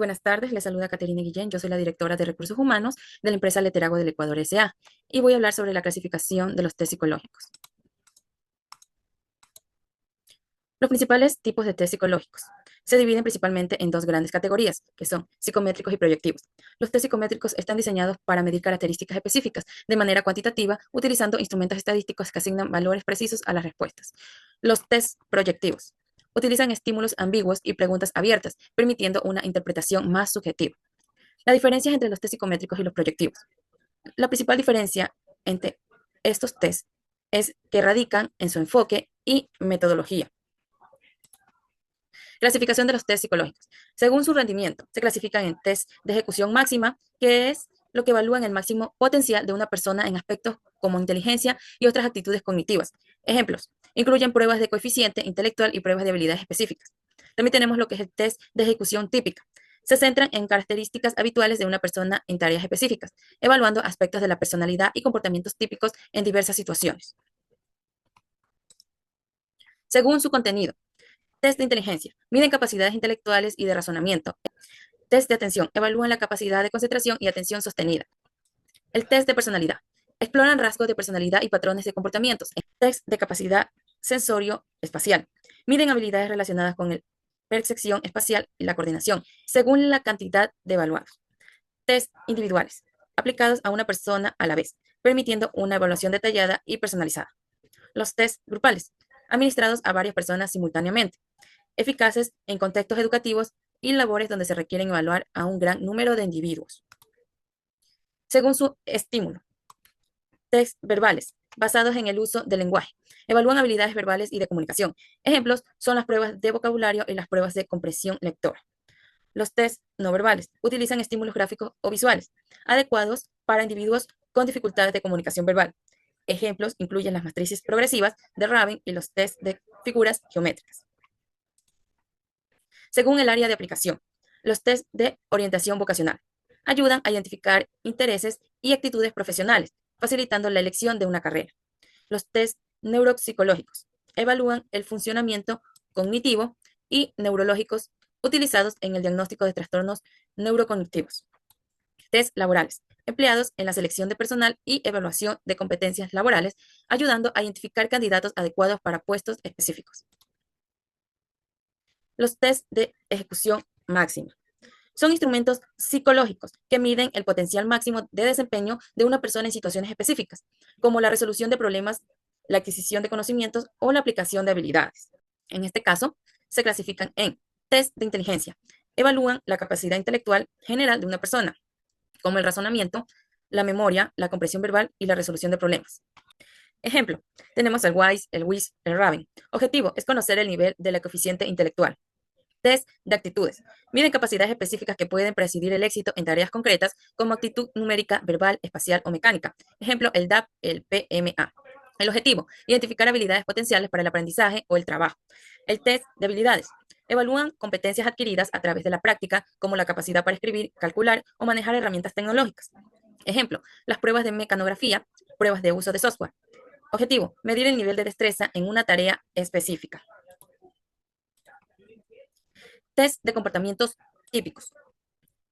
Buenas tardes, les saluda Caterina Guillén. Yo soy la directora de Recursos Humanos de la empresa Leterago del Ecuador S.A. y voy a hablar sobre la clasificación de los test psicológicos. Los principales tipos de test psicológicos se dividen principalmente en dos grandes categorías, que son psicométricos y proyectivos. Los test psicométricos están diseñados para medir características específicas de manera cuantitativa, utilizando instrumentos estadísticos que asignan valores precisos a las respuestas. Los test proyectivos utilizan estímulos ambiguos y preguntas abiertas, permitiendo una interpretación más subjetiva. Las diferencias entre los test psicométricos y los proyectivos. La principal diferencia entre estos test es que radican en su enfoque y metodología. Clasificación de los test psicológicos. Según su rendimiento, se clasifican en test de ejecución máxima, que es lo que evalúan el máximo potencial de una persona en aspectos como inteligencia y otras actitudes cognitivas. Ejemplos, incluyen pruebas de coeficiente intelectual y pruebas de habilidades específicas. También tenemos lo que es el test de ejecución típica. Se centran en características habituales de una persona en tareas específicas, evaluando aspectos de la personalidad y comportamientos típicos en diversas situaciones. Según su contenido, test de inteligencia. Miden capacidades intelectuales y de razonamiento. Test de atención. Evalúan la capacidad de concentración y atención sostenida. El test de personalidad. Exploran rasgos de personalidad y patrones de comportamientos. El test de capacidad sensorio-espacial. Miden habilidades relacionadas con la percepción espacial y la coordinación, según la cantidad de evaluados. Test individuales. Aplicados a una persona a la vez, permitiendo una evaluación detallada y personalizada. Los test grupales. Administrados a varias personas simultáneamente, eficaces en contextos educativos y labores donde se requieren evaluar a un gran número de individuos. Según su estímulo, test verbales, basados en el uso del lenguaje. Evalúan habilidades verbales y de comunicación. Ejemplos son las pruebas de vocabulario y las pruebas de comprensión lectora. Los test no verbales utilizan estímulos gráficos o visuales, adecuados para individuos con dificultades de comunicación verbal. Ejemplos incluyen las matrices progresivas de Raven y los test de figuras geométricas. Según el área de aplicación, los test de orientación vocacional ayudan a identificar intereses y actitudes profesionales, facilitando la elección de una carrera. Los test neuropsicológicos evalúan el funcionamiento cognitivo y neurológicos utilizados en el diagnóstico de trastornos neurocognitivos. Test laborales, empleados en la selección de personal y evaluación de competencias laborales, ayudando a identificar candidatos adecuados para puestos específicos. Los test de ejecución máxima son instrumentos psicológicos que miden el potencial máximo de desempeño de una persona en situaciones específicas, como la resolución de problemas, la adquisición de conocimientos o la aplicación de habilidades. En este caso, se clasifican en test de inteligencia. Evalúan la capacidad intelectual general de una persona, como el razonamiento, la memoria, la comprensión verbal y la resolución de problemas. Ejemplo, tenemos el WISE, el WIS, el Raven. Objetivo es conocer el nivel de la coeficiente intelectual. Test de actitudes. Miden capacidades específicas que pueden presidir el éxito en tareas concretas como actitud numérica, verbal, espacial o mecánica. Ejemplo, el DAP, el PMA. El objetivo, identificar habilidades potenciales para el aprendizaje o el trabajo. El test de habilidades. Evalúan competencias adquiridas a través de la práctica, como la capacidad para escribir, calcular o manejar herramientas tecnológicas. Ejemplo, las pruebas de mecanografía, pruebas de uso de software. Objetivo, medir el nivel de destreza en una tarea específica. Test de comportamientos típicos.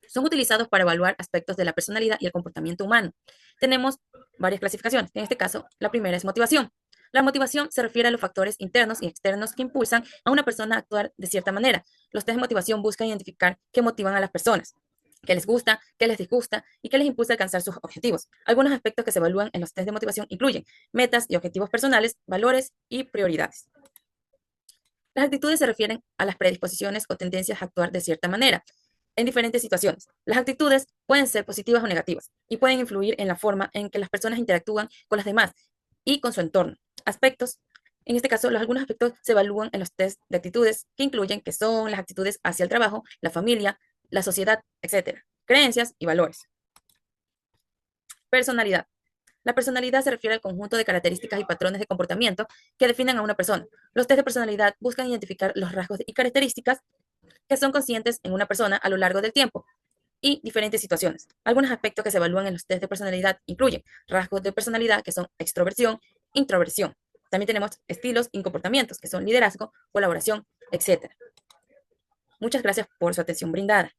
Son utilizados para evaluar aspectos de la personalidad y el comportamiento humano. Tenemos varias clasificaciones. En este caso, la primera es motivación. La motivación se refiere a los factores internos y externos que impulsan a una persona a actuar de cierta manera. Los test de motivación buscan identificar qué motivan a las personas, qué les gusta, qué les disgusta y qué les impulsa a alcanzar sus objetivos. Algunos aspectos que se evalúan en los test de motivación incluyen metas y objetivos personales, valores y prioridades. Las actitudes se refieren a las predisposiciones o tendencias a actuar de cierta manera en diferentes situaciones. Las actitudes pueden ser positivas o negativas y pueden influir en la forma en que las personas interactúan con las demás y con su entorno. Aspectos, en este caso, algunos aspectos se evalúan en los test de actitudes que incluyen que son las actitudes hacia el trabajo, la familia, la sociedad, etcétera. Creencias y valores. Personalidad. La personalidad se refiere al conjunto de características y patrones de comportamiento que definen a una persona. Los test de personalidad buscan identificar los rasgos y características que son conscientes en una persona a lo largo del tiempo y diferentes situaciones. Algunos aspectos que se evalúan en los test de personalidad incluyen rasgos de personalidad que son extroversión, introversión. También tenemos estilos y comportamientos que son liderazgo, colaboración, etc. Muchas gracias por su atención brindada.